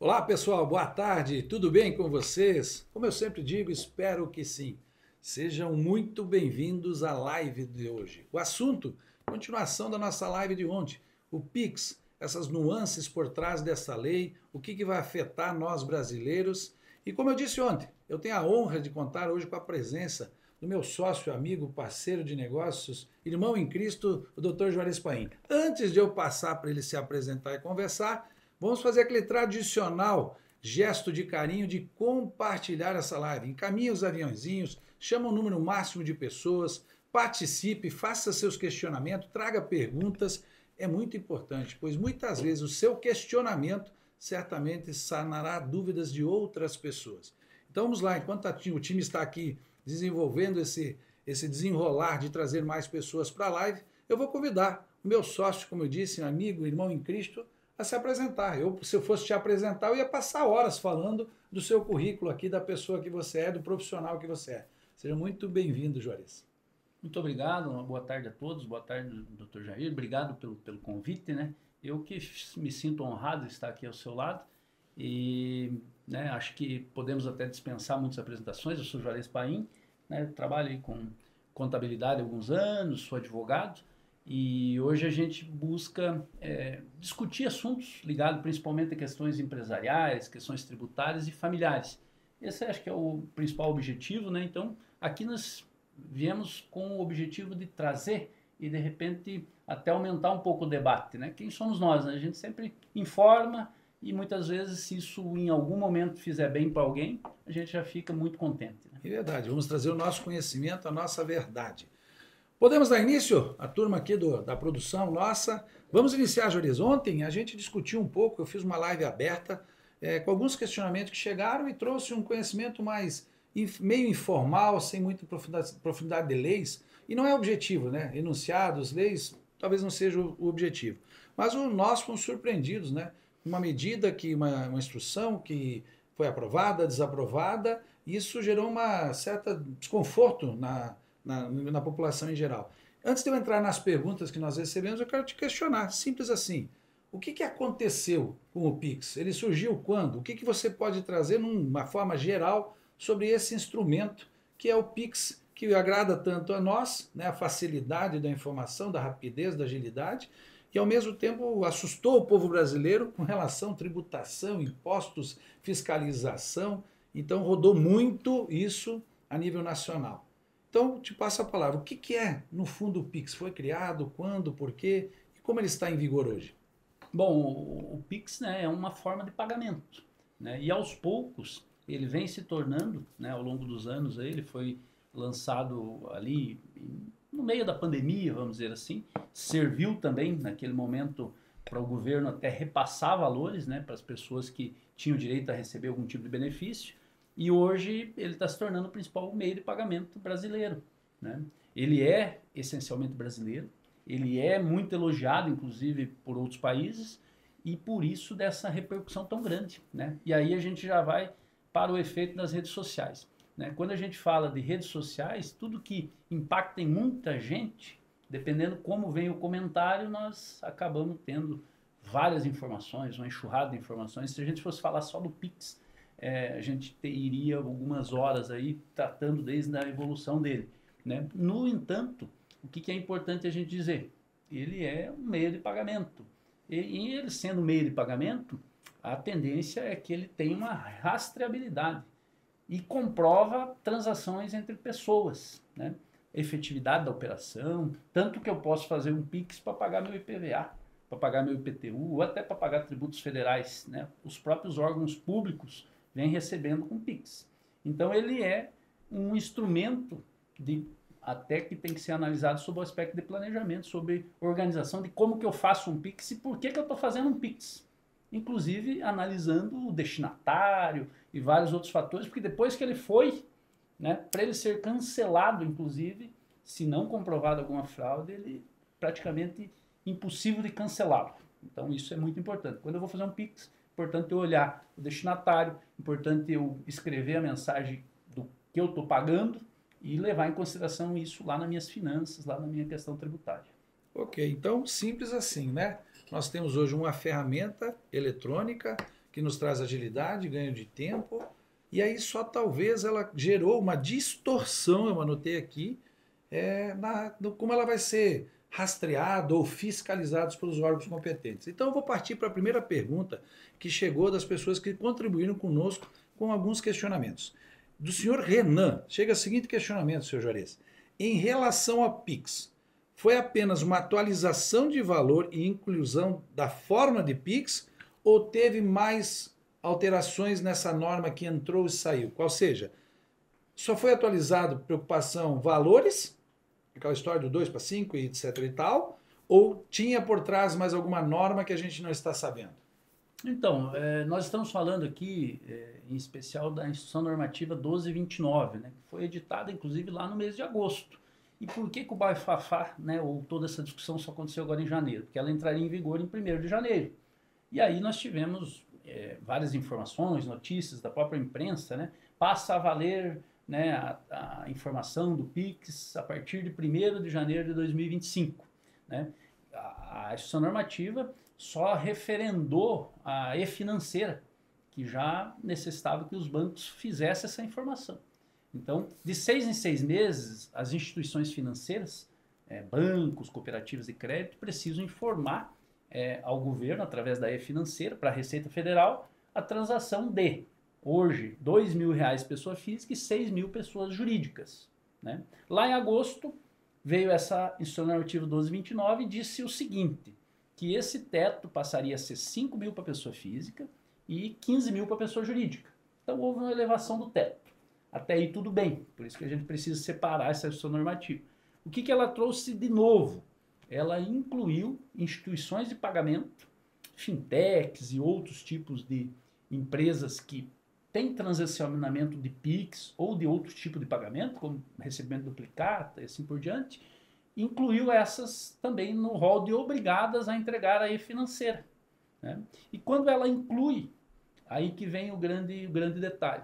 Olá pessoal, boa tarde, tudo bem com vocês? Como eu sempre digo, espero que sim. Sejam muito bem-vindos à live de hoje. O assunto, continuação da nossa live de ontem, o Pix, essas nuances por trás dessa lei, o que vai afetar nós brasileiros. E como eu disse ontem, eu tenho a honra de contar hoje com a presença do meu sócio, amigo, parceiro de negócios, irmão em Cristo, o Dr. Juarez Paim. Antes de eu passar para ele se apresentar e conversar, vamos fazer aquele tradicional gesto de carinho de compartilhar essa live. Encaminhe os aviãozinhos, chama um número máximo de pessoas, participe, faça seus questionamentos, traga perguntas. É muito importante, pois muitas vezes o seu questionamento certamente sanará dúvidas de outras pessoas. Então vamos lá, enquanto o time está aqui desenvolvendo esse desenrolar de trazer mais pessoas para a live, eu vou convidar o meu sócio, como eu disse, amigo, irmão em Cristo, a se apresentar. Se eu fosse te apresentar, eu ia passar horas falando do seu currículo aqui, da pessoa que você é, do profissional que você é. Seja muito bem-vindo, Juarez. Muito obrigado, uma boa tarde a todos, boa tarde, Dr. Jair, obrigado pelo convite, né? Eu que me sinto honrado de estar aqui ao seu lado e né, acho que podemos até dispensar muitas apresentações. Eu sou Juarez Paim, né, trabalho aí com contabilidade há alguns anos, sou advogado e hoje a gente busca discutir assuntos ligados principalmente a questões empresariais, questões tributárias e familiares. Esse acho que é o principal objetivo, né? Então, aqui nós viemos com o objetivo de trazer e de repente até aumentar um pouco o debate, né? Quem somos nós, né? A gente sempre informa e muitas vezes se isso em algum momento fizer bem para alguém, a gente já fica muito contente, né? É verdade, vamos trazer o nosso conhecimento, a nossa verdade. Podemos dar início? A turma aqui da produção nossa. Vamos iniciar, Juarez. Ontem a gente discutiu um pouco, eu fiz uma live aberta com alguns questionamentos que chegaram e trouxe um conhecimento mais meio informal, sem muita profundidade de leis, e não é objetivo, né? Enunciados, leis, talvez não seja o objetivo. Mas nós fomos surpreendidos, né? Uma medida, uma instrução que foi aprovada, desaprovada, e isso gerou uma certa desconforto na população em geral. Antes de eu entrar nas perguntas que nós recebemos, eu quero te questionar, simples assim. O que aconteceu com o Pix? Ele surgiu quando? O que você pode trazer, numa forma geral, sobre esse instrumento que é o Pix, que agrada tanto a nós, né, a facilidade da informação, da rapidez, da agilidade, e ao mesmo tempo assustou o povo brasileiro com relação à tributação, impostos, fiscalização. Então rodou muito isso a nível nacional. Então, te passo a palavra. O que é, no fundo, o Pix? Foi criado? Quando? Por quê? E como ele está em vigor hoje? Bom, o Pix, né, é uma forma de pagamento, né? E aos poucos ele vem se tornando, né, ao longo dos anos, ele foi lançado ali no meio da pandemia, vamos dizer assim, serviu também naquele momento para o governo até repassar valores, né, para as pessoas que tinham direito a receber algum tipo de benefício, e hoje ele está se tornando o principal meio de pagamento brasileiro, né? Ele é essencialmente brasileiro, ele é muito elogiado, inclusive, por outros países, e por isso dessa repercussão tão grande, né? E aí a gente já vai para o efeito das redes sociais, né? Quando a gente fala de redes sociais, tudo que impacta em muita gente, dependendo como vem o comentário, nós acabamos tendo várias informações, uma enxurrada de informações. Se a gente fosse falar só do Pix, a gente iria algumas horas aí tratando desde a evolução dele, né? No entanto, o que é importante a gente dizer? Ele é um meio de pagamento. E ele sendo meio de pagamento, a tendência é que ele tenha uma rastreabilidade e comprova transações entre pessoas, né? Efetividade da operação, tanto que eu posso fazer um Pix para pagar meu IPVA, para pagar meu IPTU, ou até para pagar tributos federais, né? Os próprios órgãos públicos vêm recebendo com Pix. Então ele é um instrumento até que tem que ser analisado sob o aspecto de planejamento, sobre organização, de como que eu faço um Pix e por que eu estou fazendo um Pix. Inclusive analisando o destinatário e vários outros fatores, porque depois que ele foi, né, para ele ser cancelado, inclusive, se não comprovado alguma fraude, ele praticamente impossível de cancelá-lo. Então isso é muito importante. Quando eu vou fazer um Pix, é importante eu olhar o destinatário, é importante eu escrever a mensagem do que eu estou pagando e levar em consideração isso lá nas minhas finanças, lá na minha questão tributária. Ok, então simples assim, né? Nós temos hoje uma ferramenta eletrônica que nos traz agilidade, ganho de tempo, e aí só talvez ela gerou uma distorção, eu anotei aqui, como ela vai ser rastreada ou fiscalizada pelos órgãos competentes. Então eu vou partir para a primeira pergunta que chegou das pessoas que contribuíram conosco com alguns questionamentos. Do senhor Renan, chega o seguinte questionamento, senhor Juarez. Em relação ao Pix, foi apenas uma atualização de valor e inclusão da forma de Pix ou teve mais alterações nessa norma que entrou e saiu? Qual seja, só foi atualizado preocupação valores, aquela história do 2 para 5 e etc e tal, ou tinha por trás mais alguma norma que a gente não está sabendo? Então, nós estamos falando aqui, em especial, da Instrução Normativa 1229, né, que foi editada, inclusive, lá no mês de agosto. E por que o bafafá, né, ou toda essa discussão só aconteceu agora em janeiro? Porque ela entraria em vigor em 1º de janeiro. E aí nós tivemos várias informações, notícias da própria imprensa, né, passa a valer, né, a informação do PIX a partir de 1º de janeiro de 2025. Né? A Instrução Normativa só referendou a e-financeira, que já necessitava que os bancos fizessem essa informação. Então, de 6 em 6 meses, as instituições financeiras, bancos, cooperativas de crédito, precisam informar ao governo, através da e-financeira, para a Receita Federal, a transação de, hoje, R$2.000 pessoa física e 6.000 pessoas jurídicas. Né? Lá em agosto, veio essa Instrução Normativa 1229 e disse o seguinte, que esse teto passaria a ser 5.000 para pessoa física e 15.000 para pessoa jurídica. Então houve uma elevação do teto. Até aí tudo bem, por isso que a gente precisa separar essa Instrução Normativa. O que ela trouxe de novo? Ela incluiu instituições de pagamento, fintechs e outros tipos de empresas que têm transacionamento de PIX ou de outros tipos de pagamento, como recebimento duplicata e assim por diante, incluiu essas também no rol de obrigadas a entregar a e-financeira. Né? E quando ela inclui, aí que vem o grande detalhe.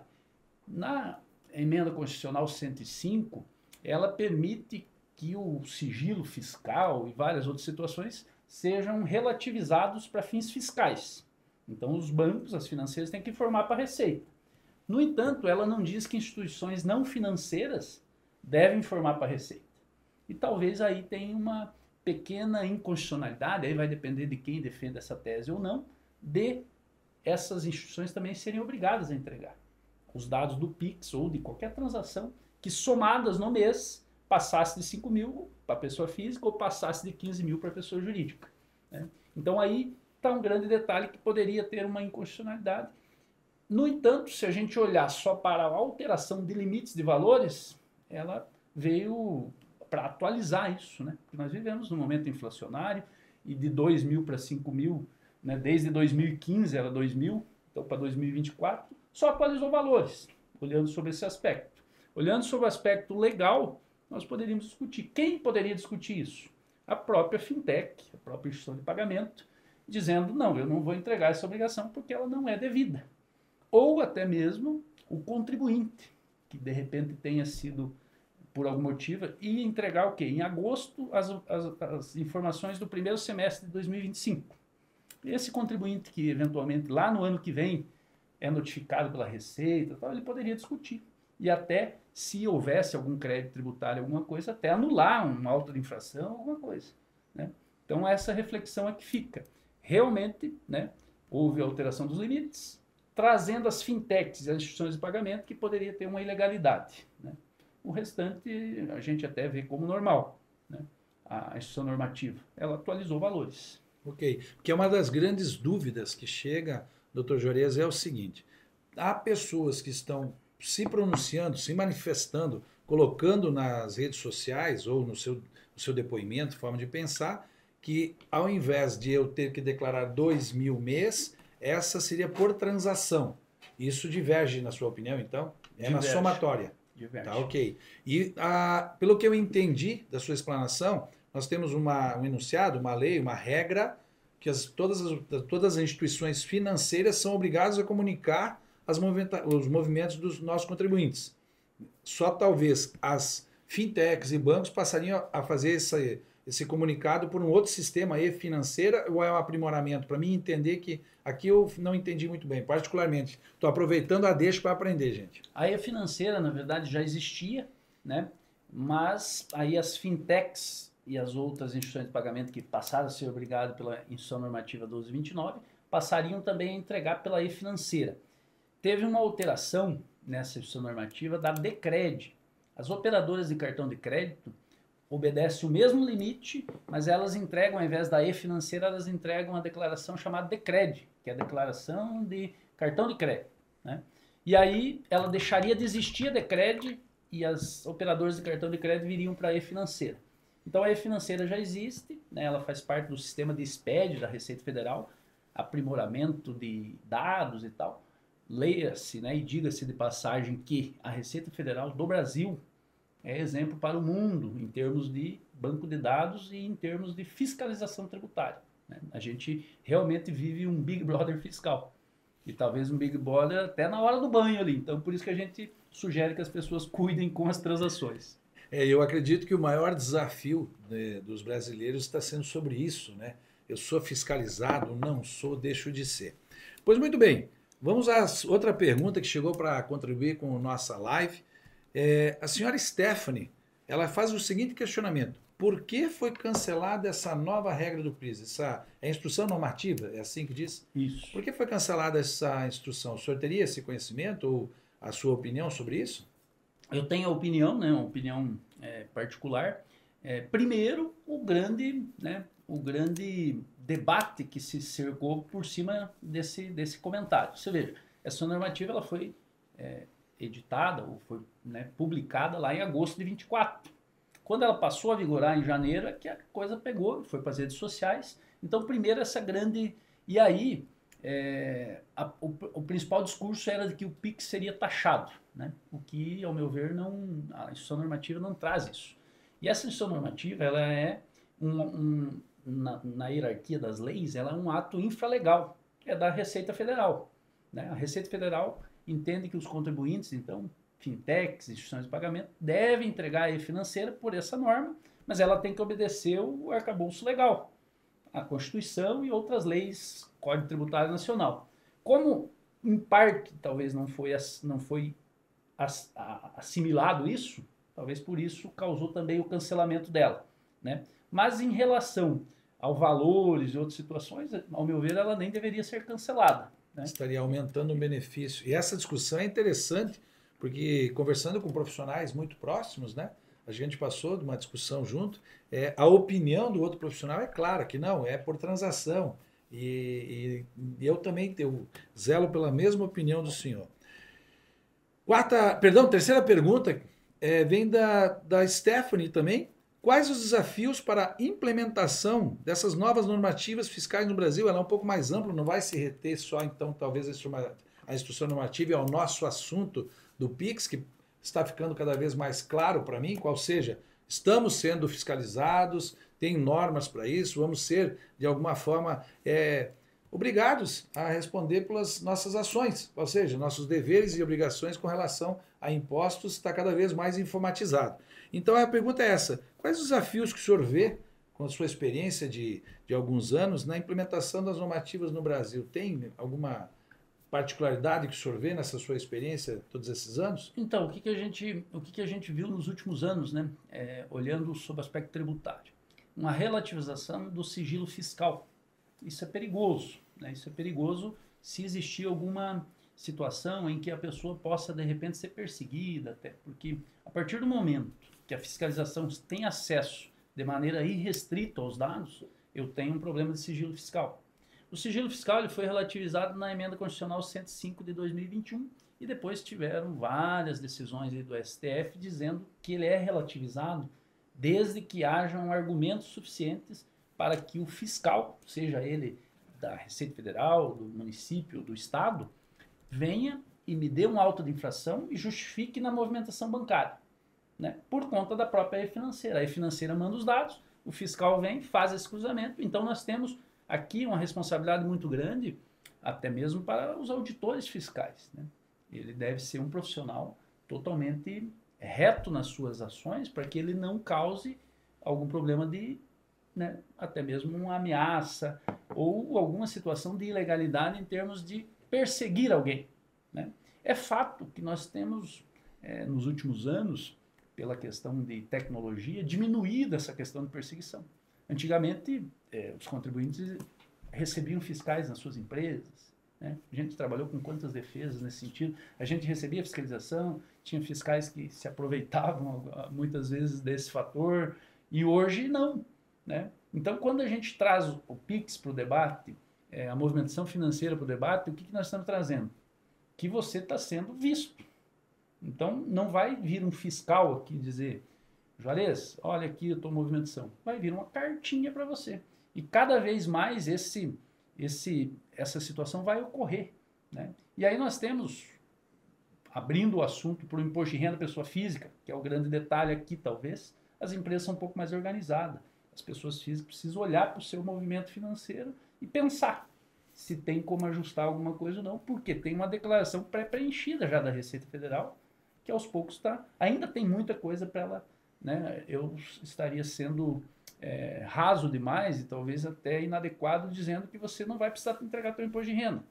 Na Emenda Constitucional 105, ela permite que o sigilo fiscal e várias outras situações sejam relativizados para fins fiscais. Então os bancos, as financeiras, têm que informar para a Receita. No entanto, ela não diz que instituições não financeiras devem informar para a Receita. E talvez aí tenha uma pequena inconstitucionalidade, aí vai depender de quem defende essa tese ou não, de essas instituições também serem obrigadas a entregar os dados do PIX ou de qualquer transação que somadas no mês passasse de 5.000 para a pessoa física ou passasse de 15.000 para a pessoa jurídica. Né? Então aí está um grande detalhe que poderia ter uma inconstitucionalidade. No entanto, se a gente olhar só para a alteração de limites de valores, ela veio para atualizar isso, né? Porque nós vivemos num momento inflacionário e de 2.000 para 5.000, né? Desde 2015 era 2.000, então para 2024 só atualizou valores, olhando sobre esse aspecto. Olhando sobre o aspecto legal, nós poderíamos discutir. Quem poderia discutir isso? A própria fintech, a própria instituição de pagamento, dizendo, não, eu não vou entregar essa obrigação porque ela não é devida. Ou até mesmo o contribuinte, que de repente tenha sido, por algum motivo, e entregar o quê? Em agosto, as informações do primeiro semestre de 2025. Esse contribuinte que, eventualmente, lá no ano que vem, é notificado pela Receita, ele poderia discutir. E até, se houvesse algum crédito tributário, alguma coisa, até anular uma auto de infração, alguma coisa. Né? Então, essa reflexão é que fica. Realmente, né, houve alteração dos limites, trazendo as fintechs e as instituições de pagamento que poderia ter uma ilegalidade. Né? O restante a gente até vê como normal. Né? A instituição normativa, ela atualizou valores. Ok, porque uma das grandes dúvidas que chega, doutor Juarez, é o seguinte, há pessoas que estão se pronunciando, se manifestando, colocando nas redes sociais ou no seu depoimento, forma de pensar, que ao invés de eu ter que declarar 2.000 mês, essa seria por transação. Isso diverge, na sua opinião, então? É diverge. Na somatória. Diverge. Tá, ok. E pelo que eu entendi da sua explanação, nós temos um enunciado, uma lei, uma regra, que todas as instituições financeiras são obrigadas a comunicar os movimentos dos nossos contribuintes. Só talvez as fintechs e bancos passariam a fazer esse comunicado por um outro sistema e-financeira ou é um aprimoramento? Para mim entender que aqui eu não entendi muito bem, particularmente. Estou aproveitando a deixa para aprender, gente. A e-financeira, na verdade, já existia, né? Mas aí as fintechs e as outras instituições de pagamento que passaram a ser obrigadas pela Instituição Normativa 1229 passariam também a entregar pela e-financeira. Teve uma alteração nessa instituição normativa da Decred. As operadoras de cartão de crédito obedecem o mesmo limite, mas elas entregam, ao invés da e-financeira, elas entregam a declaração chamada Decred, que é a declaração de cartão de crédito, né? E aí ela deixaria de existir a Decred e as operadoras de cartão de crédito viriam para a e-financeira. Então a e-financeira já existe, né? Ela faz parte do sistema de SPED da Receita Federal, aprimoramento de dados e tal. Leia-se, né, e diga-se de passagem que a Receita Federal do Brasil é exemplo para o mundo em termos de banco de dados e em termos de fiscalização tributária, né? A gente realmente vive um Big Brother fiscal. E talvez um Big Brother até na hora do banho ali. Então, por isso que a gente sugere que as pessoas cuidem com as transações. Eu acredito que o maior desafio, né, dos brasileiros está sendo sobre isso, né? Eu sou fiscalizado, não sou, deixo de ser. Pois muito bem, vamos à outra pergunta que chegou para contribuir com a nossa live. A senhora Stephanie, ela faz o seguinte questionamento: por que foi cancelada essa nova regra do PIS? Essa é a instrução normativa, é assim que diz? Isso. Por que foi cancelada essa instrução? O senhor teria esse conhecimento ou a sua opinião sobre isso? Eu tenho a opinião, né, uma opinião particular. Primeiro, o grande debate que se cercou por cima desse comentário. Você veja, essa normativa ela foi editada ou foi, né, publicada lá em agosto de 24. Quando ela passou a vigorar em janeiro, é que a coisa pegou, foi para as redes sociais. Então, primeiro, essa grande... E aí, o principal discurso era de que o PIX seria taxado, né? O que, ao meu ver, a instituição normativa não traz isso. E essa instituição normativa, ela é, na hierarquia das leis, ela é um ato infralegal, é da Receita Federal, né? A Receita Federal entende que os contribuintes, então, fintechs, instituições de pagamento, devem entregar a e-financeira por essa norma, mas ela tem que obedecer o arcabouço legal, a Constituição e outras leis, Código Tributário Nacional. Como, em parte, talvez não foi assimilado isso, talvez por isso causou também o cancelamento dela, né? Mas em relação ao valores e outras situações, ao meu ver, ela nem deveria ser cancelada, né? Estaria aumentando o benefício. E essa discussão é interessante, porque conversando com profissionais muito próximos, né, a gente passou de uma discussão junto, a opinião do outro profissional é clara, que não, é por transação. E eu também zelo pela mesma opinião do senhor. Terceira pergunta vem da Stephanie também. Quais os desafios para a implementação dessas novas normativas fiscais no Brasil? Ela é um pouco mais ampla, não vai se reter só, então, talvez a instrução normativa e ao nosso assunto do PIX, que está ficando cada vez mais claro para mim, qual seja, estamos sendo fiscalizados, tem normas para isso, vamos ser, de alguma forma, obrigados a responder pelas nossas ações, ou seja, nossos deveres e obrigações com relação a impostos está cada vez mais informatizado. Então a pergunta é essa: quais os desafios que o senhor vê, com a sua experiência de alguns anos, na implementação das normativas no Brasil? Tem alguma particularidade que o senhor vê nessa sua experiência todos esses anos? Então, o que a gente viu nos últimos anos, né, olhando sob o aspecto tributário? Uma relativização do sigilo fiscal. Isso é perigoso, né? Isso é perigoso se existir alguma situação em que a pessoa possa, de repente, ser perseguida, até porque a partir do momento que a fiscalização tem acesso de maneira irrestrita aos dados, eu tenho um problema de sigilo fiscal. O sigilo fiscal ele foi relativizado na Emenda Constitucional 105 de 2021 e depois tiveram várias decisões aí do STF dizendo que ele é relativizado desde que hajam argumentos suficientes para que o fiscal, seja ele da Receita Federal, do município, do Estado, venha e me dê um auto de infração e justifique na movimentação bancária, né? Por conta da própria e-financeira. A e-financeira manda os dados, o fiscal vem, faz esse cruzamento. Então nós temos aqui uma responsabilidade muito grande, até mesmo para os auditores fiscais, né? Ele deve ser um profissional totalmente reto nas suas ações para que ele não cause algum problema de né, até mesmo uma ameaça ou alguma situação de ilegalidade em termos de perseguir alguém, né? É fato que nós temos, nos últimos anos, pela questão de tecnologia, diminuído essa questão de perseguição. Antigamente, os contribuintes recebiam fiscais nas suas empresas, né? A gente trabalhou com quantas defesas nesse sentido. A gente recebia fiscalização, tinha fiscais que se aproveitavam muitas vezes desse fator, e hoje não, né? Então, quando a gente traz o PIX para o debate, a movimentação financeira para o debate, o que nós estamos trazendo? Que você está sendo visto. Então, não vai vir um fiscal aqui dizer, Juarez, olha aqui a tua movimentação. Vai vir uma cartinha para você. E cada vez mais essa situação vai ocorrer, né? E aí nós temos, abrindo o assunto para o imposto de renda da pessoa física, que é o grande detalhe aqui, talvez, as empresas são um pouco mais organizadas. As pessoas físicas precisam olhar para o seu movimento financeiro e pensar se tem como ajustar alguma coisa ou não, porque tem uma declaração pré-preenchida já da Receita Federal, que aos poucos ainda tem muita coisa para ela, né? Eu estaria sendo raso demais e talvez até inadequado dizendo que você não vai precisar entregar seu imposto de renda.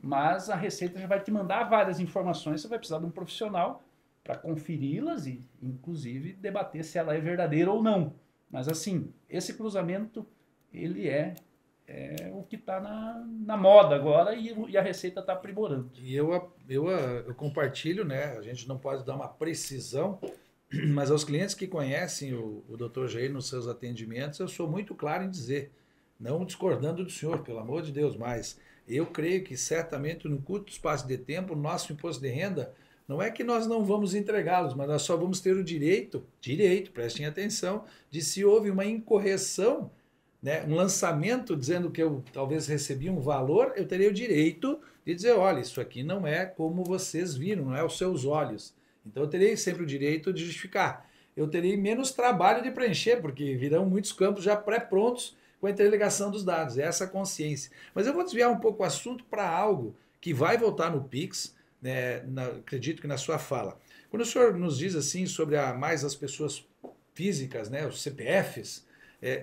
Mas a Receita já vai te mandar várias informações, você vai precisar de um profissional para conferi-las e, inclusive, debater se ela é verdadeira ou não. Mas, assim, esse cruzamento, ele é o que está na moda agora e a Receita está aprimorando. E eu compartilho, né? A gente não pode dar uma precisão, mas aos clientes que conhecem o Dr. Jair nos seus atendimentos, eu sou muito claro em dizer, não discordando do senhor, pelo amor de Deus, mas eu creio que certamente no curto espaço de tempo, o nosso imposto de renda, não é que nós não vamos entregá-los, mas nós só vamos ter o direito, prestem atenção, de se houve uma incorreção, né, um lançamento dizendo que eu talvez recebi um valor, eu teria o direito de dizer, olha, isso aqui não é como vocês viram, não é aos seus olhos. Então eu terei sempre o direito de justificar. Eu terei menos trabalho de preencher, porque virão muitos campos já pré-prontos com a interligação dos dados, é essa consciência. Mas eu vou desviar um pouco o assunto para algo que vai voltar no Pix, né, acredito que na sua fala. Quando o senhor nos diz assim sobre mais as pessoas físicas, né, os CPFs,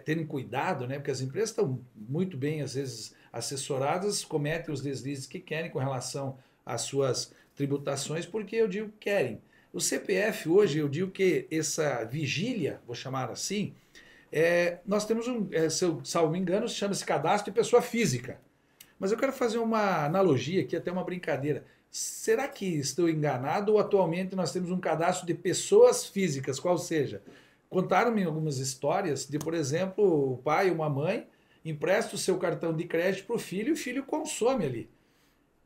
terem cuidado, né, porque as empresas estão muito bem, às vezes, assessoradas, cometem os deslizes que querem com relação às suas tributações, porque eu digo que querem. O CPF hoje, eu digo que essa vigília, vou chamar assim, nós temos se eu salvo me engano, chama-se cadastro de pessoa física. Mas eu quero fazer uma analogia aqui, até uma brincadeira. Será que estou enganado ou atualmente nós temos um cadastro de pessoas físicas, qual seja? Contaram-me algumas histórias de, por exemplo, o pai ou uma mãe empresta o seu cartão de crédito para o filho e o filho consome ali.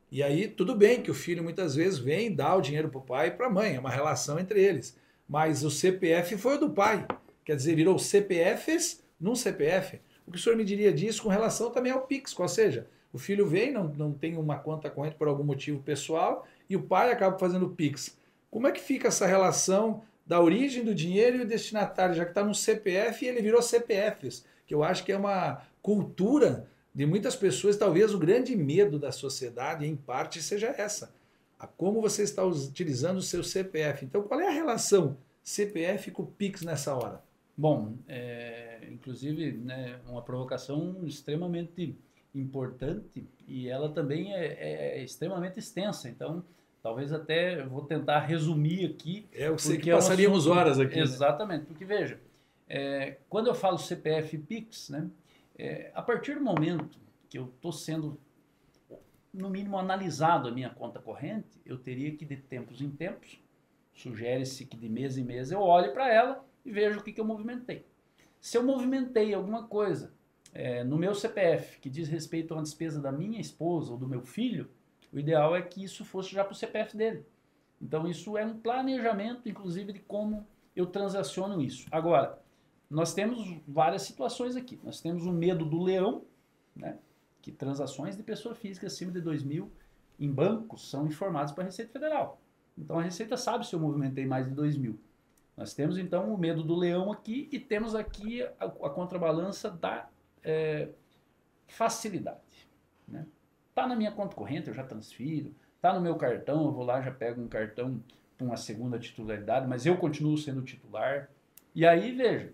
E aí tudo bem que o filho muitas vezes vem, dá o dinheiro para o pai e para a mãe, é uma relação entre eles. Mas o CPF foi o do pai, quer dizer, virou CPFs num CPF. O que o senhor me diria disso com relação também ao Pix, ou seja, o filho vem, não tem uma conta corrente por algum motivo pessoal e o pai acaba fazendo o Pix. Como é que fica essa relação da origem do dinheiro e o destinatário, já que está no CPF e ele virou CPFs, que eu acho que é uma cultura de muitas pessoas, talvez o grande medo da sociedade, em parte, seja essa. A como você está utilizando o seu CPF. Então, qual é a relação CPF com o Pix nessa hora? Bom, inclusive, né, uma provocação extremamente importante e ela também é extremamente extensa, então talvez até eu vou tentar resumir aqui. Eu sei que passaríamos horas aqui. Exatamente, né? Porque veja, quando eu falo CPF e Pix, né, a partir do momento que eu estou sendo, no mínimo, analisado a minha conta corrente, eu teria que, de tempos em tempos, sugere-se que de mês em mês eu olhe para ela e vejo o que eu movimentei. Se eu movimentei alguma coisa no meu CPF que diz respeito a uma despesa da minha esposa ou do meu filho, o ideal é que isso fosse já para o CPF dele. Então isso é um planejamento, inclusive, de como eu transaciono isso. Agora, nós temos várias situações aqui. Nós temos o medo do leão, né, que transações de pessoa física acima de 2 mil em bancos são informados para a Receita Federal. Então a Receita sabe se eu movimentei mais de 2 mil. Nós temos então o medo do leão aqui e temos aqui a contrabalança da facilidade, né? Tá na minha conta corrente, eu já transfiro. Tá no meu cartão, eu vou lá, já pego um cartão com uma segunda titularidade, mas eu continuo sendo titular. E aí, veja,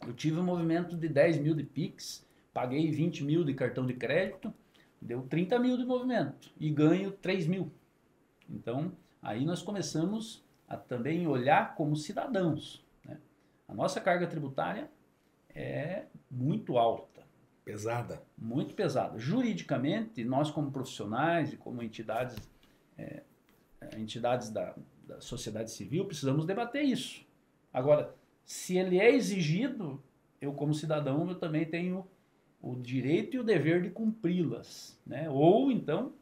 Eu tive um movimento de 10 mil de Pix, paguei 20 mil de cartão de crédito, deu 30 mil de movimento e ganho 3 mil. Então, aí nós começamos a também olhar como cidadãos, né? A nossa carga tributária é muito alta. Pesada. Muito pesada. Juridicamente, nós como profissionais e como entidades da sociedade civil, precisamos debater isso. Agora, se ele é exigido, eu como cidadão, eu também tenho o direito e o dever de cumpri-las, né? Ou então,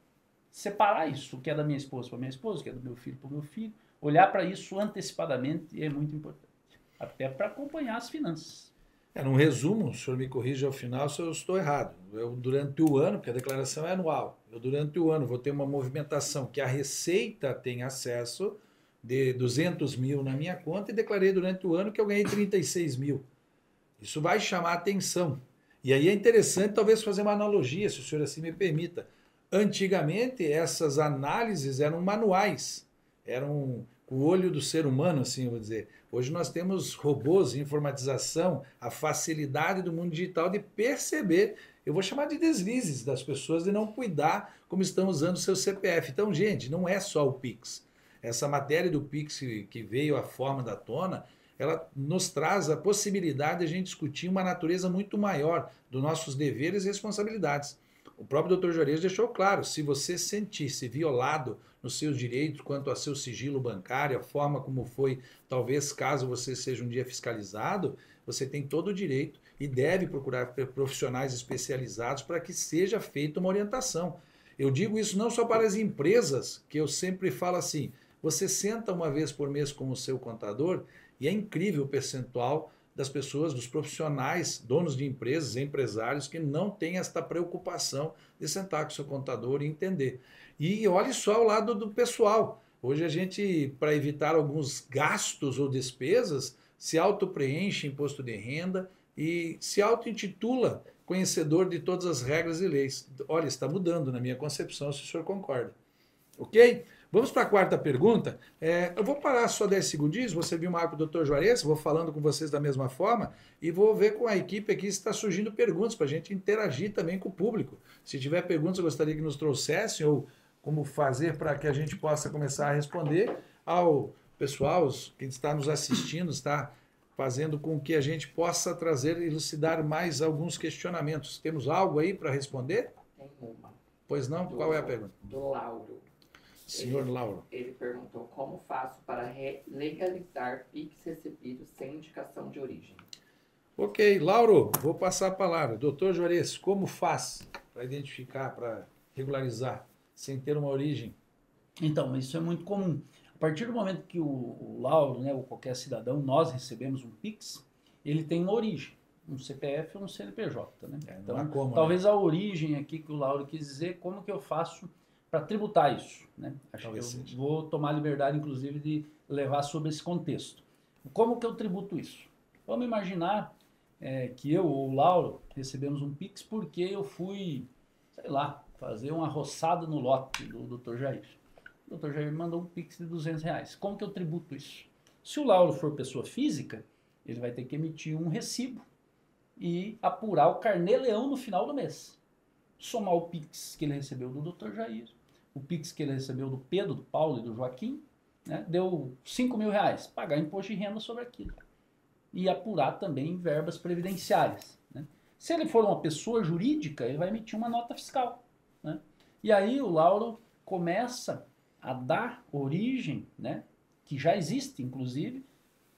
separar isso, o que é da minha esposa para minha esposa, o que é do meu filho para o meu filho, olhar para isso antecipadamente é muito importante, até para acompanhar as finanças. Num resumo, o senhor me corrija ao final se eu estou errado. Eu, durante o ano, porque a declaração é anual, eu durante o ano vou ter uma movimentação que a Receita tem acesso de 200 mil na minha conta e declarei durante o ano que eu ganhei 36 mil. Isso vai chamar atenção. E aí é interessante talvez fazer uma analogia, se o senhor assim me permita. Antigamente, essas análises eram manuais, eram o olho do ser humano, assim eu vou dizer. Hoje nós temos robôs, informatização, a facilidade do mundo digital de perceber, eu vou chamar de deslizes das pessoas de não cuidar como estão usando o seu CPF. Então, gente, não é só o Pix. Essa matéria do Pix que veio à forma da tona, ela nos traz a possibilidade de a gente discutir uma natureza muito maior dos nossos deveres e responsabilidades. O próprio Dr. Juarez deixou claro, se você sentir-se violado nos seus direitos quanto a seu sigilo bancário, a forma como foi, talvez caso você seja um dia fiscalizado, você tem todo o direito e deve procurar profissionais especializados para que seja feita uma orientação. Eu digo isso não só para as empresas, que eu sempre falo assim, você senta uma vez por mês com o seu contador e é incrível o percentual das pessoas, dos profissionais, donos de empresas, empresários que não têm esta preocupação de sentar com o seu contador e entender. E olhe só o lado do pessoal. Hoje a gente, para evitar alguns gastos ou despesas, se auto-preenche imposto de renda e se auto-intitula conhecedor de todas as regras e leis. Olha, está mudando na minha concepção, se o senhor concorda. Ok? Vamos para a quarta pergunta. Eu vou parar só 10 segundinhos, você viu o marco do Dr. Juarez, vou falando com vocês da mesma forma e vou ver com a equipe aqui se está surgindo perguntas para a gente interagir também com o público. Se tiver perguntas, eu gostaria que nos trouxessem ou como fazer para que a gente possa começar a responder ao pessoal que está nos assistindo, está fazendo com que a gente possa trazer e elucidar mais alguns questionamentos. Temos algo aí para responder? Tem uma. Pois não? Qual é a pergunta? Do Lauro. Senhor Lauro. Ele perguntou como faço para legalizar Pix recebidos sem indicação de origem. Ok, Lauro, vou passar a palavra. Doutor Juarez, como faz para identificar, para regularizar, sem ter uma origem? Então, isso é muito comum. A partir do momento que o Lauro, né, ou qualquer cidadão, nós recebemos um Pix, ele tem uma origem, um CPF ou um CNPJ. Né? Então, como, talvez a origem aqui que o Lauro quis dizer, como que eu faço para tributar isso, né? Acho que eu vou tomar liberdade, inclusive, de levar sobre esse contexto. Como que eu tributo isso? Vamos imaginar que eu ou o Lauro recebemos um Pix porque eu fui, sei lá, fazer uma roçada no lote do Dr. Jair. O Dr. Jair me mandou um Pix de R$200. Como que eu tributo isso? Se o Lauro for pessoa física, ele vai ter que emitir um recibo e apurar o carnê-leão no final do mês. Somar o Pix que ele recebeu do Dr. Jair, o Pix que ele recebeu do Pedro, do Paulo e do Joaquim, né, deu R$5.000, pagar imposto de renda sobre aquilo. E apurar também verbas previdenciárias. Né? Se ele for uma pessoa jurídica, ele vai emitir uma nota fiscal. Né? E aí o Lauro começa a dar origem, né, que já existe, inclusive,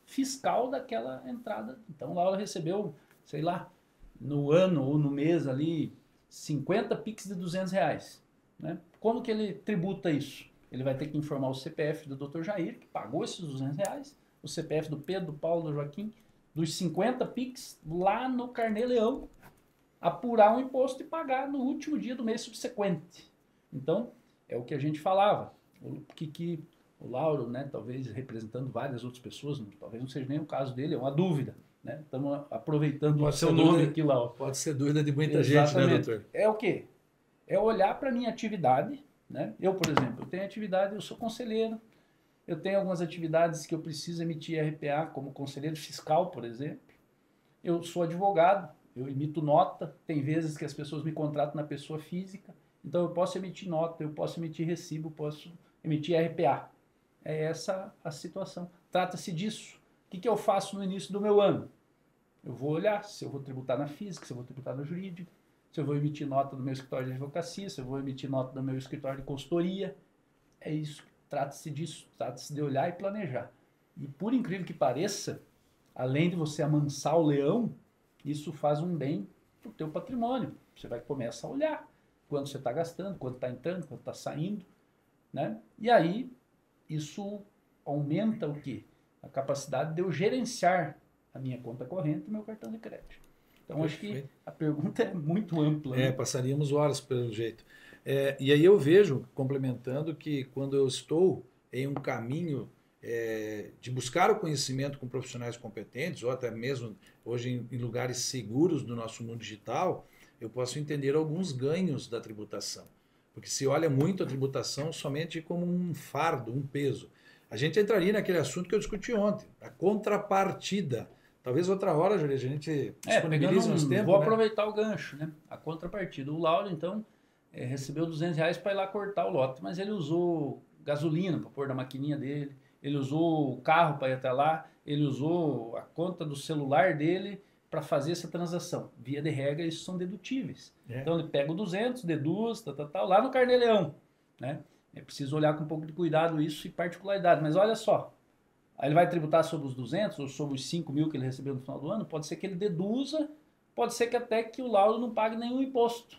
fiscal daquela entrada. Então o Lauro recebeu, sei lá, no ano ou no mês ali, 50 Pix de R$200. Né? Como que ele tributa isso? Ele vai ter que informar o CPF do Dr. Jair, que pagou esses R$200, o CPF do Pedro, do Paulo, do Joaquim, dos 50 Pix lá no carnê-leão, apurar um imposto e pagar no último dia do mês subsequente. Então, é o que a gente falava. O Lauro, né, talvez representando várias outras pessoas, talvez não seja nem o caso dele, é uma dúvida. Né? Estamos aproveitando o seu nome aqui, Lauro. Pode ser dúvida de muita gente, né, doutor? É o quê? É olhar para a minha atividade. Né? Eu, por exemplo, eu tenho atividade, eu sou conselheiro, eu tenho algumas atividades que eu preciso emitir RPA, como conselheiro fiscal, por exemplo. eu sou advogado, eu emito nota, tem vezes que as pessoas me contratam na pessoa física, então eu posso emitir nota, eu posso emitir recibo, posso emitir RPA. É essa a situação. Trata-se disso. O que eu faço no início do meu ano? Eu vou olhar se eu vou tributar na física, se eu vou tributar na jurídica, se eu vou emitir nota do meu escritório de advocacia, se eu vou emitir nota do meu escritório de consultoria. É isso. Trata-se disso. Trata-se de olhar e planejar. E por incrível que pareça, além de você amansar o leão, isso faz um bem para o teu patrimônio. Você vai começar a olhar quanto você está gastando, quanto está entrando, quanto está saindo, né? E aí, isso aumenta o quê? A capacidade de eu gerenciar a minha conta corrente e meu cartão de crédito. Então, acho que a pergunta é muito ampla. Né? Passaríamos horas pelo jeito. E aí eu vejo, complementando, que quando eu estou em um caminho de buscar o conhecimento com profissionais competentes, ou até mesmo hoje em lugares seguros do nosso mundo digital, eu posso entender alguns ganhos da tributação. Porque se olha muito a tributação somente como um fardo, um peso. A gente entraria naquele assunto que eu discuti ontem, a contrapartida. Talvez outra hora, Júlio, a gente disponibilize uns tempos. Vou aproveitar o gancho, né? A contrapartida. O Lauro, então, recebeu R$200 para ir lá cortar o lote, mas ele usou gasolina para pôr na maquininha dele, ele usou o carro para ir até lá, ele usou a conta do celular dele para fazer essa transação. Via de regra, isso são dedutíveis. Então, ele pega o 200, deduz, lá no Carnê-Leão, né? É preciso olhar com um pouco de cuidado isso e particularidade. Mas olha só, aí ele vai tributar sobre os 200 ou sobre os 5 mil que ele recebeu no final do ano, pode ser que ele deduza, pode ser que até que o Lauro não pague nenhum imposto.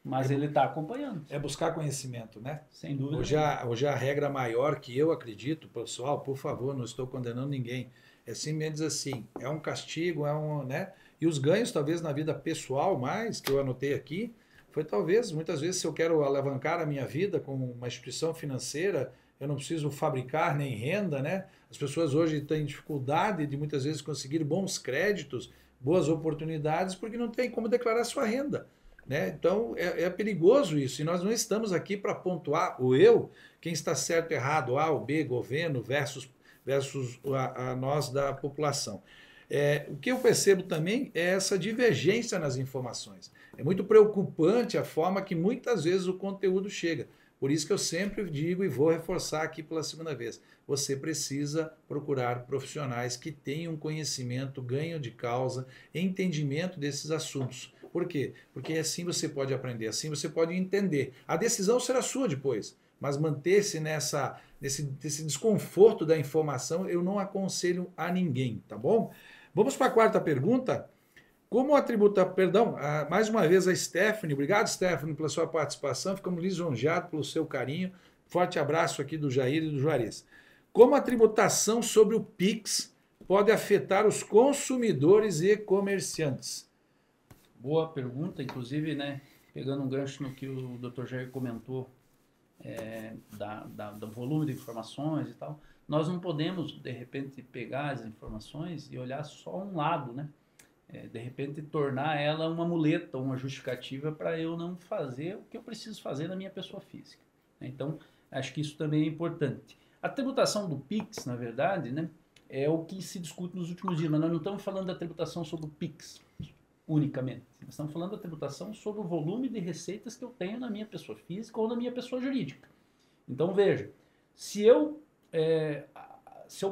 Mas ele está acompanhando. É buscar conhecimento, né? Sem dúvida. Hoje a regra maior que eu acredito, pessoal, por favor, não estou condenando ninguém, é simplesmente assim, é um castigo, né? E os ganhos, talvez, na vida pessoal mais, que eu anotei aqui, foi talvez, muitas vezes, se eu quero alavancar a minha vida como uma instituição financeira, eu não preciso fabricar nem renda, né? As pessoas hoje têm dificuldade de muitas vezes conseguir bons créditos, boas oportunidades, porque não tem como declarar sua renda. Né? Então é perigoso isso, e nós não estamos aqui para pontuar o eu, quem está certo ou errado, A ou B, governo versus a nós da população. O que eu percebo também é essa divergência nas informações. É muito preocupante a forma que muitas vezes o conteúdo chega. Por isso que eu sempre digo e vou reforçar aqui pela segunda vez, você precisa procurar profissionais que tenham conhecimento, ganho de causa, entendimento desses assuntos. Por quê? Porque assim você pode aprender, assim você pode entender. A decisão será sua depois, mas manter-se nesse desconforto da informação eu não aconselho a ninguém, tá bom? Vamos para a quarta pergunta. Como a tributa, mais uma vez a Stephanie, obrigado Stephanie pela sua participação, ficamos lisonjeados pelo seu carinho, forte abraço aqui do Jair e do Juarez. Como a tributação sobre o PIX pode afetar os consumidores e comerciantes? Boa pergunta, inclusive, né, pegando um gancho no que o Dr. Jair comentou, do volume de informações e tal, nós não podemos, de repente, pegar as informações e olhar só um lado, né? De repente, tornar ela uma muleta, uma justificativa para eu não fazer o que eu preciso fazer na minha pessoa física. Então, acho que isso também é importante. A tributação do PIX, na verdade, né, é o que se discute nos últimos dias, mas nós não estamos falando da tributação sobre o PIX unicamente. Nós estamos falando da tributação sobre o volume de receitas que eu tenho na minha pessoa física ou na minha pessoa jurídica. Então, veja, se eu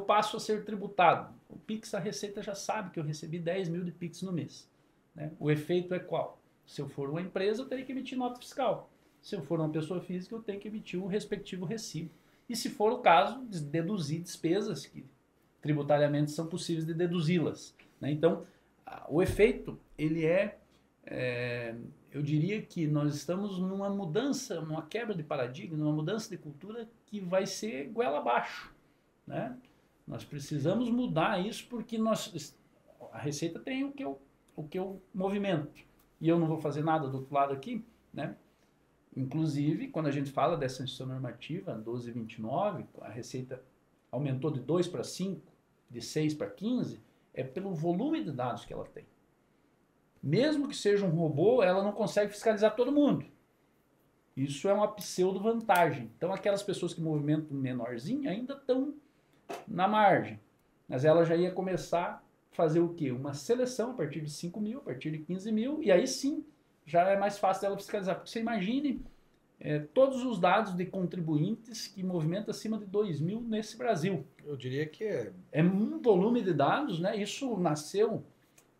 passo a ser tributado, o PIX, a Receita já sabe que eu recebi 10 mil de PIX no mês. Né? O efeito é qual? Se eu for uma empresa, eu teria que emitir nota fiscal. Se eu for uma pessoa física, eu tenho que emitir o respectivo recibo. E se for o caso, deduzir despesas que tributariamente são possíveis de deduzi-las. Né? Então, o efeito, ele eu diria que nós estamos numa mudança, numa quebra de paradigma, numa mudança de cultura que vai ser goela abaixo. Né? Nós precisamos mudar isso porque a Receita tem o que eu movimento e eu não vou fazer nada do outro lado aqui, né? Inclusive, quando a gente fala dessa instituição normativa 1229, a Receita aumentou de 2 para 5, de 6 para 15, é pelo volume de dados que ela tem. Mesmo que seja um robô, ela não consegue fiscalizar todo mundo. Isso é uma pseudo-vantagem. Então, aquelas pessoas que movimentam menorzinho ainda estão na margem. Mas ela já ia começar fazer o quê? Uma seleção a partir de 5 mil, a partir de 15 mil, e aí sim já é mais fácil dela fiscalizar. Porque você imagine todos os dados de contribuintes que movimentam acima de 2 mil nesse Brasil. Eu diria que é... É um volume de dados, né? Isso nasceu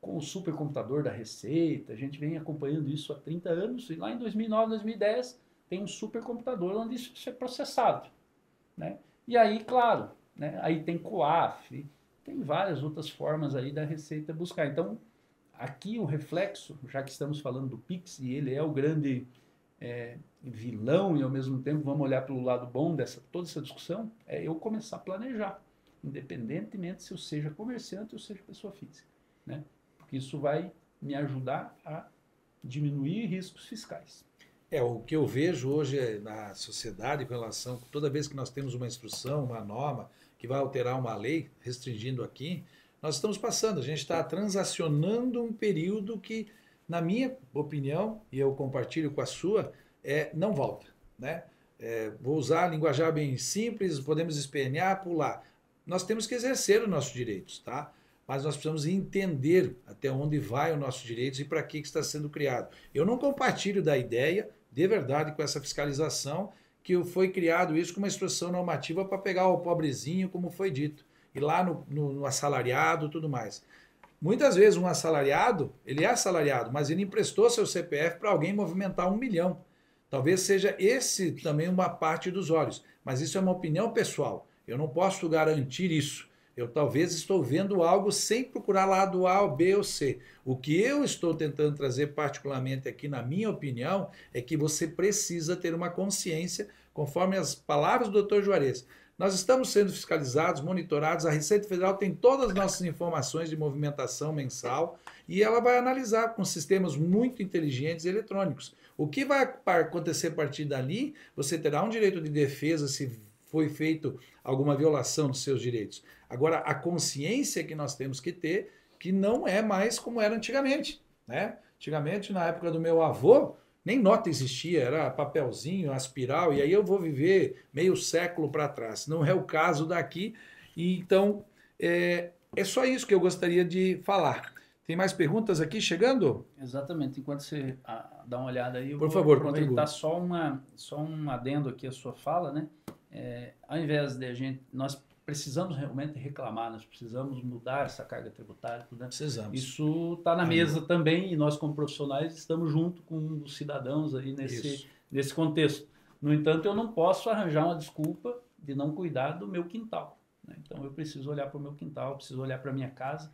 com o supercomputador da Receita, a gente vem acompanhando isso há 30 anos, e lá em 2009, 2010, tem um supercomputador onde isso é processado, né? E aí, claro, né? Aí tem COAF, tem várias outras formas aí da Receita buscar. Então, aqui o reflexo, já que estamos falando do Pix, e ele é o grande vilão, e ao mesmo tempo vamos olhar pelo lado bom dessa toda essa discussão, é eu começar a planejar, independentemente se eu seja comerciante ou seja pessoa física, né? Porque isso vai me ajudar a diminuir riscos fiscais. O que eu vejo hoje na sociedade com relação, toda vez que nós temos uma instrução, uma norma que vai alterar uma lei, restringindo aqui, nós estamos passando, a gente está transacionando um período que, na minha opinião, e eu compartilho com a sua, não volta, né? Vou usar a linguajar bem simples, podemos espernear, pular. Nós temos que exercer os nossos direitos, tá? Mas nós precisamos entender até onde vai os nossos direitos e para que está sendo criado. Eu não compartilho da ideia, de verdade, com essa fiscalização, que foi criado isso com uma instrução normativa para pegar o pobrezinho, como foi dito, e lá no assalariado e tudo mais. Muitas vezes um assalariado, ele é assalariado, mas ele emprestou seu CPF para alguém movimentar 1 milhão. Talvez seja esse também uma parte dos olhos, mas isso é uma opinião pessoal. Eu não posso garantir isso. Eu talvez estou vendo algo sem procurar lado A, B ou C. O que eu estou tentando trazer particularmente aqui, na minha opinião, é que você precisa ter uma consciência, conforme as palavras do Dr. Juarez. Nós estamos sendo fiscalizados, monitorados, a Receita Federal tem todas as nossas informações de movimentação mensal e ela vai analisar com sistemas muito inteligentes e eletrônicos. O que vai acontecer a partir dali, você terá um direito de defesa se foi feito alguma violação dos seus direitos. Agora, a consciência que nós temos que ter, que não é mais como era antigamente, né? Antigamente, na época do meu avô, nem nota existia, era papelzinho, aspiral, e aí eu vou viver meio século para trás. Não é o caso daqui, e então é só isso que eu gostaria de falar. Tem mais perguntas aqui chegando? Exatamente. Enquanto você dá uma olhada aí, eu Por vou favor, aproveitar só um adendo aqui à sua fala, né? Ao invés de nós precisamos realmente reclamar, nós precisamos mudar essa carga tributária, tudo, né? Precisamos. Isso está na mesa também e nós como profissionais estamos junto com os cidadãos aí nesse contexto. No entanto, eu não posso arranjar uma desculpa de não cuidar do meu quintal, né? Então eu preciso olhar para o meu quintal, preciso olhar para a minha casa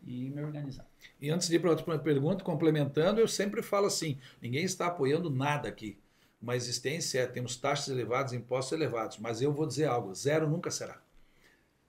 e me organizar. E antes de ir para outra pergunta, complementando, eu sempre falo assim, ninguém está apoiando nada aqui. Uma existência, temos taxas elevadas, impostos elevados, mas eu vou dizer algo, zero nunca será.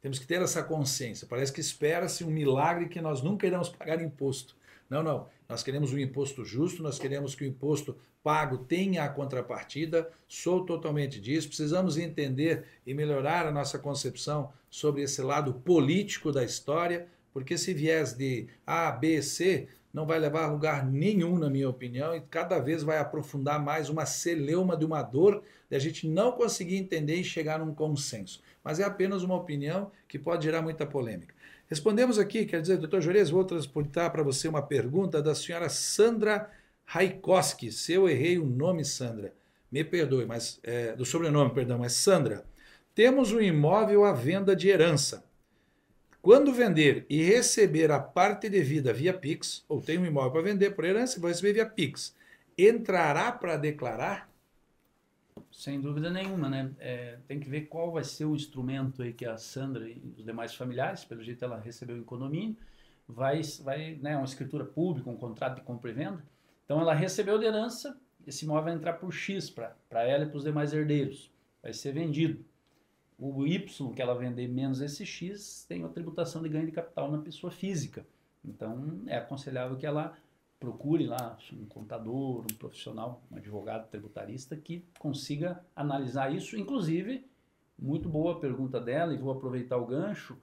Temos que ter essa consciência. Parece que espera-se um milagre que nós nunca iremos pagar imposto. Não, não. Nós queremos um imposto justo, nós queremos que o imposto pago tenha a contrapartida. Sou totalmente disso. Precisamos entender e melhorar a nossa concepção sobre esse lado político da história, porque esse viés de A, B, C não vai levar a lugar nenhum, na minha opinião, e cada vez vai aprofundar mais uma celeuma de uma dor de a gente não conseguir entender e chegar num consenso. Mas é apenas uma opinião que pode gerar muita polêmica. Respondemos aqui, quer dizer, doutor Juarez, vou transportar para você uma pergunta da senhora Sandra Raikoski. Se eu errei o nome, Sandra, me perdoe, mas do sobrenome, perdão, mas Sandra, temos um imóvel à venda de herança. Quando vender e receber a parte devida via Pix, ou tem um imóvel para vender por herança, vou receber via Pix, entrará para declarar? Sem dúvida nenhuma, né? Tem que ver qual vai ser o instrumento aí que a Sandra e os demais familiares, pelo jeito ela recebeu em condomínio, vai né, uma escritura pública, um contrato de compra e venda. Então ela recebeu de herança, esse imóvel vai entrar por X para ela e para os demais herdeiros, vai ser vendido. O Y que ela vender menos esse X tem a tributação de ganho de capital na pessoa física. Então é aconselhável que ela procure lá um contador, um profissional, um advogado tributarista que consiga analisar isso. Inclusive, muito boa a pergunta dela e vou aproveitar o gancho,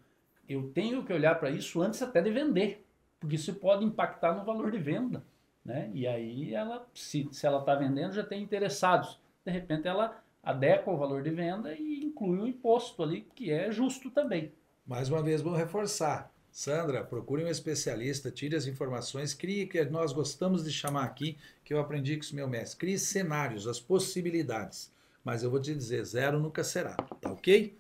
eu tenho que olhar para isso antes até de vender, porque isso pode impactar no valor de venda, né? E aí, ela, se ela está vendendo, já tem interessados. De repente, ela adequa o valor de venda e inclui o imposto ali, que é justo também. Mais uma vez, vou reforçar. Sandra, procure um especialista, tire as informações, crie o que nós gostamos de chamar aqui, que eu aprendi com o meu mestre. Crie cenários, as possibilidades. Mas eu vou te dizer, zero nunca será, tá ok?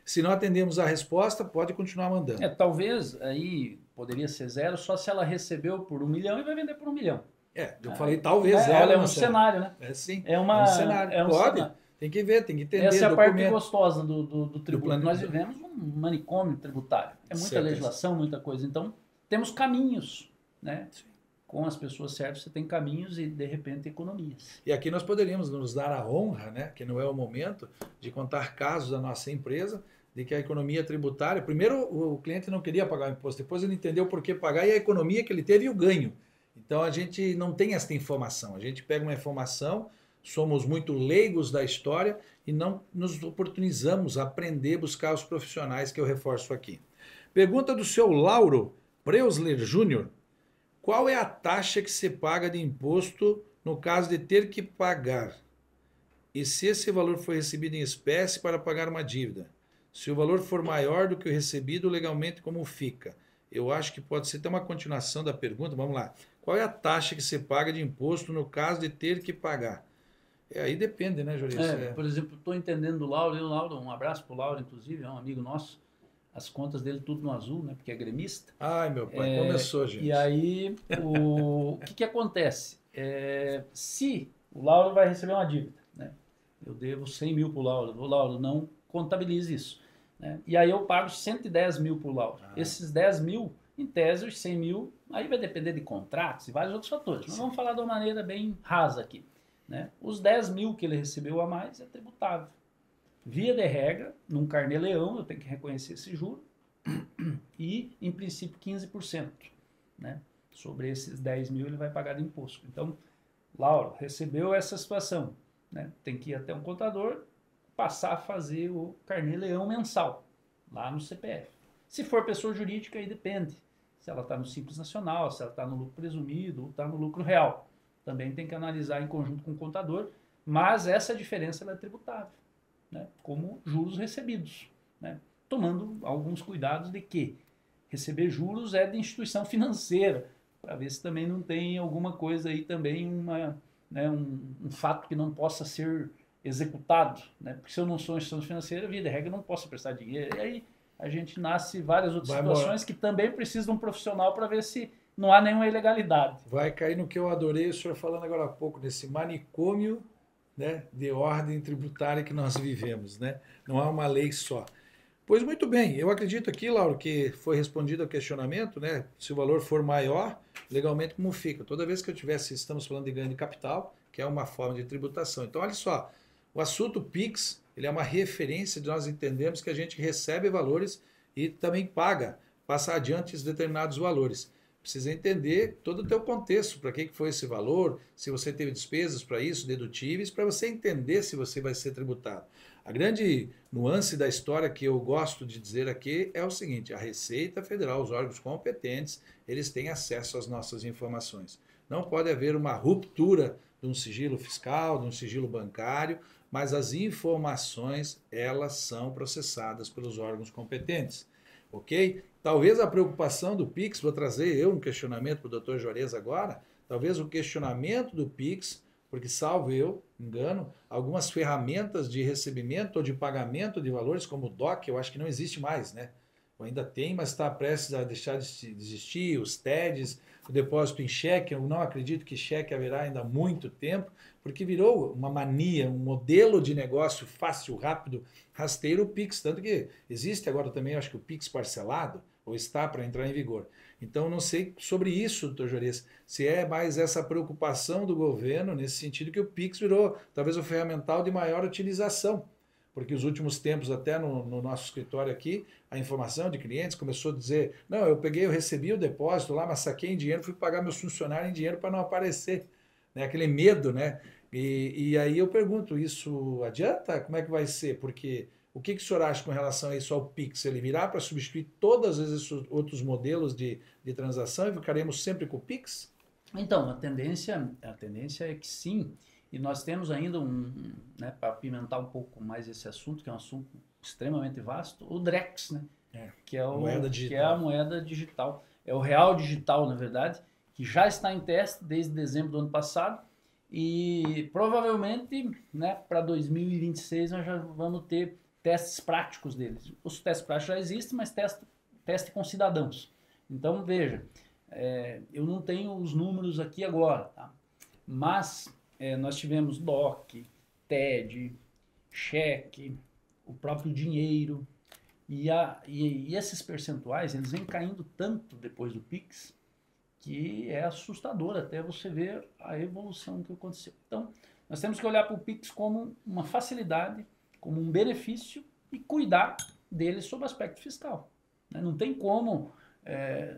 Se não atendemos a resposta, pode continuar mandando. Talvez aí poderia ser zero só se ela recebeu por 1 milhão e vai vender por 1 milhão. Eu falei talvez zero. Olha, é um cenário, né? Sim, é um cenário. Pode, cenário. tem que ver, tem que entender. Essa é a parte gostosa do tributo. Nós vivemos um manicômio tributário. É muita legislação, muita coisa. Então, temos caminhos, né? Sim. Com as pessoas certas, você tem caminhos e, de repente, economias. E aqui nós poderíamos nos dar a honra, né? Que não é o momento de contar casos da nossa empresa, de que a economia tributária... Primeiro, o cliente não queria pagar o imposto, depois ele entendeu por que pagar e a economia que ele teve e o ganho. Então, a gente não tem essa informação. A gente pega uma informação... Somos muito leigos da história e não nos oportunizamos a aprender, buscar os profissionais que eu reforço aqui. Pergunta do seu Lauro Preusler Júnior. Qual é a taxa que se paga de imposto no caso de ter que pagar? E se esse valor foi recebido em espécie para pagar uma dívida? Se o valor for maior do que o recebido, legalmente como fica? Eu acho que pode ser até uma continuação da pergunta. Vamos lá. Qual é a taxa que se paga de imposto no caso de ter que pagar? Aí depende, né, Jorice? Por exemplo, estou entendendo do Lauro, um abraço para o Lauro, inclusive, é um amigo nosso, as contas dele tudo no azul, né, porque é gremista. Ai, meu pai, começou, gente. E aí, o que acontece? Se o Lauro vai receber uma dívida, né, eu devo 100 mil para o Lauro não contabilize isso. Né, e aí eu pago 110 mil para o Lauro. Esses 10 mil, em tese, os 100 mil, aí vai depender de contratos e vários outros fatores. Mas vamos falar de uma maneira bem rasa aqui. Né? Os 10 mil que ele recebeu a mais é tributável. Via de regra, num carnê-leão, eu tenho que reconhecer esse juro e, em princípio, 15%. Né? Sobre esses 10 mil ele vai pagar de imposto. Então, Lauro, recebeu essa situação. Né? Tem que ir até um contador, passar a fazer o carnê-leão mensal, lá no CPF. Se for pessoa jurídica, aí depende. Se ela está no Simples Nacional, se ela está no lucro presumido ou está no lucro real. Também tem que analisar em conjunto com o contador, mas essa diferença ela é tributável, né? Como juros recebidos, né? Tomando alguns cuidados de que receber juros é de instituição financeira, para ver se também não tem alguma coisa aí também, um fato que não possa ser executado, né? Porque se eu não sou instituição financeira, via de regra, eu não posso prestar dinheiro. E aí a gente nasce várias outras situações que também precisam de um profissional para ver se não há nenhuma ilegalidade. Vai cair no que eu adorei o senhor falando agora há pouco, nesse manicômio, né, de ordem tributária que nós vivemos. Né? Não há uma lei só. Pois muito bem, eu acredito aqui, Lauro, que foi respondido ao questionamento, né? Se o valor for maior, legalmente como fica? Toda vez que estamos falando de ganho de capital, que é uma forma de tributação. Então, olha só, o assunto PIX, ele é uma referência de nós entendermos que a gente recebe valores e também passa adiante determinados valores. Precisa entender todo o teu contexto, para que foi esse valor, se você teve despesas para isso, dedutíveis, para você entender se você vai ser tributado. A grande nuance da história que eu gosto de dizer aqui é o seguinte: a Receita Federal, os órgãos competentes, eles têm acesso às nossas informações. Não pode haver uma ruptura de um sigilo fiscal, de um sigilo bancário, mas as informações, elas são processadas pelos órgãos competentes. Ok? Talvez a preocupação do PIX, vou trazer um questionamento para o Dr. Juarez agora, talvez o questionamento do PIX, porque salvo eu, engano, algumas ferramentas de recebimento ou de pagamento de valores, como o DOC, eu acho que não existe mais, né? Ainda tem, mas está prestes a deixar de existir, os TEDs, o depósito em cheque, eu não acredito que cheque haverá ainda há muito tempo, porque virou uma mania, um modelo de negócio fácil, rápido, rasteiro, o PIX, tanto que existe agora também, acho que o PIX parcelado, ou está para entrar em vigor. Então, não sei sobre isso, doutor Juarez, se é mais essa preocupação do governo, nesse sentido que o PIX virou talvez o ferramental de maior utilização, porque os últimos tempos, até no nosso escritório aqui, a informação de clientes começou a dizer, não, eu recebi o depósito lá, mas saquei em dinheiro, fui pagar meus funcionários em dinheiro para não aparecer. Né? Aquele medo, né? E aí eu pergunto, isso adianta? Como é que vai ser? Porque o que o senhor acha com relação a isso ao PIX? Ele virá para substituir todos esses outros modelos de transação e ficaremos sempre com o PIX? Então, a tendência é que sim. E nós temos ainda para apimentar um pouco mais esse assunto, que é um assunto extremamente vasto, o DREX, né? que é Moeda que é digital. a moeda digital. É o real digital, na verdade, que já está em teste desde dezembro do ano passado e provavelmente, né, para 2026 nós já vamos ter testes práticos deles. Os testes práticos já existem, mas teste com cidadãos. Então, veja, eu não tenho os números aqui agora, tá? Mas nós tivemos DOC, TED, cheque, o próprio dinheiro, e esses percentuais, eles vêm caindo tanto depois do Pix, que é assustador até você ver a evolução que aconteceu. Então, nós temos que olhar para o Pix como uma facilidade, como um benefício e cuidar dele sob o aspecto fiscal. Não tem como,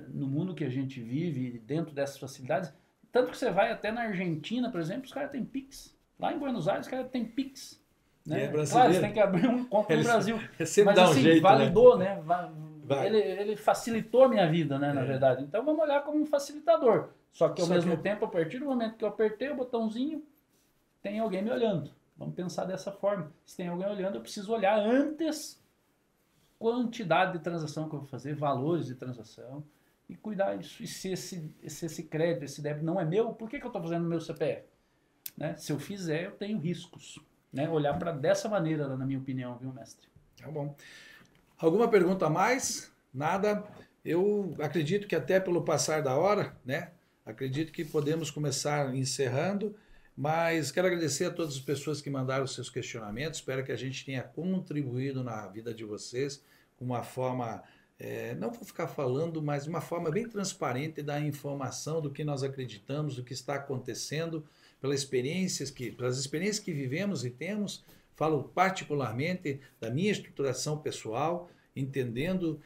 no mundo que a gente vive, dentro dessas facilidades, tanto que você vai até na Argentina, por exemplo, os caras têm Pix. Lá em Buenos Aires, os caras têm Pix. Né? Claro, você tem que abrir um conta no Brasil. Mas dá um assim, jeito, validou, né? Vai. Ele facilitou a minha vida, né, na verdade. Então vamos olhar como um facilitador. Só que ao mesmo tempo, a partir do momento que eu apertei o botãozinho, tem alguém me olhando. Vamos pensar dessa forma. Se tem alguém olhando, eu preciso olhar antes quantidade de transação que eu vou fazer, valores de transação e cuidar disso. E se esse crédito, esse débito não é meu, por que eu estou fazendo no meu CPF? Né? Se eu fizer, eu tenho riscos. Né? Olhar para dessa maneira, na minha opinião, viu, mestre? Tá bom. Alguma pergunta a mais? Nada? Eu acredito que até pelo passar da hora, né? Acredito que podemos começar encerrando, mas quero agradecer a todas as pessoas que mandaram seus questionamentos. Espero que a gente tenha contribuído na vida de vocês com uma forma, não vou ficar falando, mas uma forma bem transparente da informação do que nós acreditamos, do que está acontecendo, pelas experiências que vivemos e temos. Falo particularmente da minha estruturação pessoal, entendendo,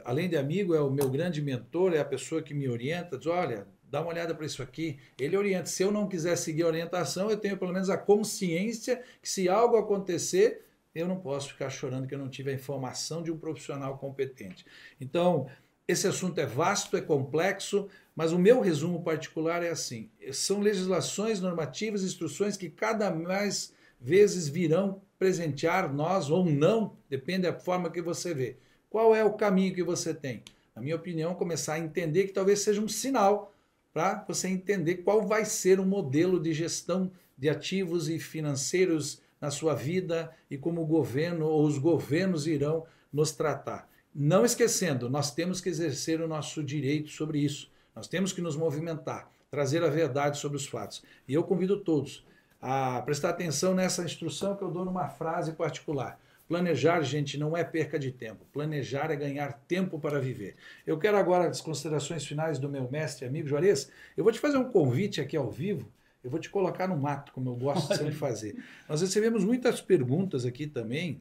além de amigo, é o meu grande mentor, é a pessoa que me orienta, diz, olha, dá uma olhada para isso aqui. Ele orienta. Se eu não quiser seguir a orientação, eu tenho pelo menos a consciência que se algo acontecer, eu não posso ficar chorando que eu não tive a informação de um profissional competente. Então, esse assunto é vasto, é complexo, mas o meu resumo particular é assim, são legislações, normativas, instruções que cada mais vezes virão presentear nós ou não, depende da forma que você vê. Qual é o caminho que você tem? Na minha opinião, começar a entender que talvez seja um sinal para você entender qual vai ser o modelo de gestão de ativos e financeiros na sua vida e como o governo ou os governos irão nos tratar. Não esquecendo, nós temos que exercer o nosso direito sobre isso. Nós temos que nos movimentar, trazer a verdade sobre os fatos. E eu convido todos a prestar atenção nessa instrução que eu dou numa frase particular. Planejar, gente, não é perca de tempo. Planejar é ganhar tempo para viver. Eu quero agora as considerações finais do meu mestre e amigo Juarez. Eu vou te fazer um convite aqui ao vivo. Eu vou te colocar no mato, como eu gosto de sempre fazer. Nós recebemos muitas perguntas aqui também,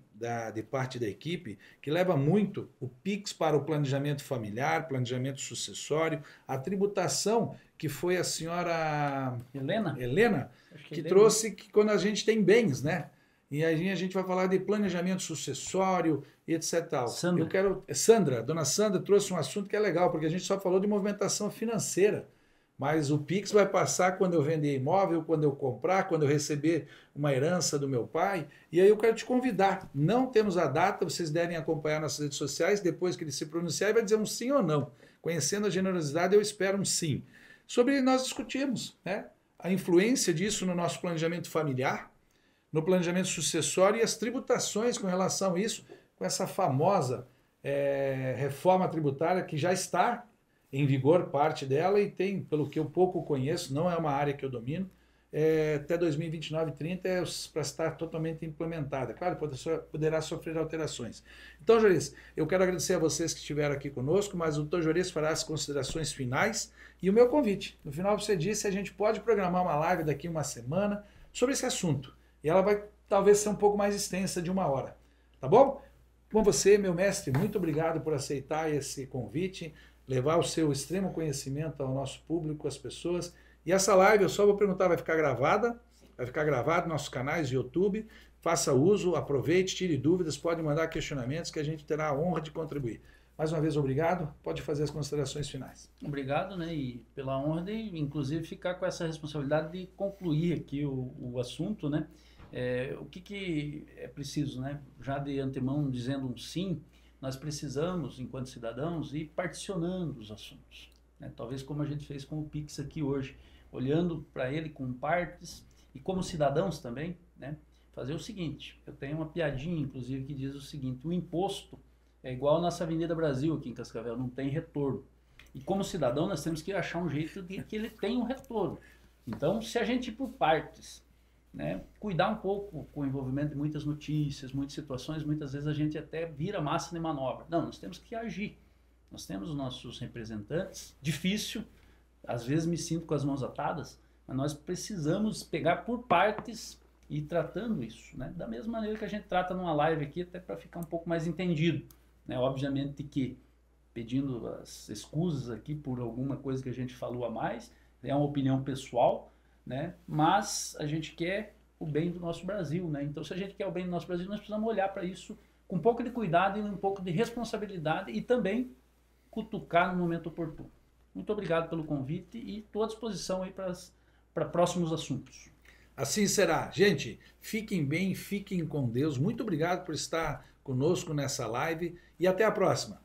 de parte da equipe, que leva muito o PIX para o planejamento familiar, planejamento sucessório, a tributação, que foi a senhora Helena que trouxe que quando a gente tem bens, né? E aí a gente vai falar de planejamento sucessório e etc. Sandra, dona Sandra trouxe um assunto que é legal, porque a gente só falou de movimentação financeira. Mas o Pix vai passar quando eu vender imóvel, quando eu comprar, quando eu receber uma herança do meu pai. E aí eu quero te convidar. Não temos a data, vocês devem acompanhar nas redes sociais. Depois que ele se pronunciar, ele vai dizer um sim ou não. Conhecendo a generosidade, eu espero um sim. Sobre nós discutimos, né? A influência disso no nosso planejamento familiar, no planejamento sucessório e as tributações com relação a isso, com essa famosa reforma tributária que já está em vigor, parte dela, e tem, pelo que eu pouco conheço, não é uma área que eu domino, até 2029, 30 para estar totalmente implementada. Claro, poderá sofrer alterações. Então, Juarez, eu quero agradecer a vocês que estiveram aqui conosco, mas o Dr. Juarez fará as considerações finais e o meu convite. No final você disse, a gente pode programar uma live daqui uma semana sobre esse assunto. E ela vai talvez ser um pouco mais extensa, de 1 hora. Tá bom? Com você, meu mestre, muito obrigado por aceitar esse convite, levar o seu extremo conhecimento ao nosso público, às pessoas. E essa live, eu só vou perguntar, vai ficar gravada? Vai ficar gravado nos nossos canais de YouTube. Faça uso, aproveite, tire dúvidas, pode mandar questionamentos que a gente terá a honra de contribuir. Mais uma vez, obrigado. Pode fazer as considerações finais. Obrigado, né? E pela honra de, inclusive, ficar com essa responsabilidade de concluir aqui o assunto, né? O que é preciso, né? Já de antemão dizendo um sim, nós precisamos, enquanto cidadãos, ir particionando os assuntos, né? Talvez como a gente fez com o Pix aqui hoje, olhando para ele com partes e como cidadãos também, né? Fazer o seguinte, eu tenho uma piadinha, inclusive, que diz o seguinte: o imposto é igual a nossa Avenida Brasil aqui em Cascavel, não tem retorno. E como cidadão, nós temos que achar um jeito de que ele tenha um retorno. Então, se a gente ir por partes, né, cuidar um pouco com o envolvimento de muitas notícias, muitas situações, muitas vezes a gente até vira massa de manobra. Não, nós temos que agir. Nós temos os nossos representantes, difícil, às vezes me sinto com as mãos atadas, mas nós precisamos pegar por partes e ir tratando isso, né? Da mesma maneira que a gente trata numa live aqui, até para ficar um pouco mais entendido, né? Obviamente que, pedindo as escusas aqui por alguma coisa que a gente falou a mais, é uma opinião pessoal, né? Mas a gente quer o bem do nosso Brasil, né? Então, se a gente quer o bem do nosso Brasil, nós precisamos olhar para isso com um pouco de cuidado e um pouco de responsabilidade e também cutucar no momento oportuno. Muito obrigado pelo convite e estou à disposição aí para próximos assuntos. Assim será. Gente, fiquem bem, fiquem com Deus. Muito obrigado por estar conosco nessa live e até a próxima.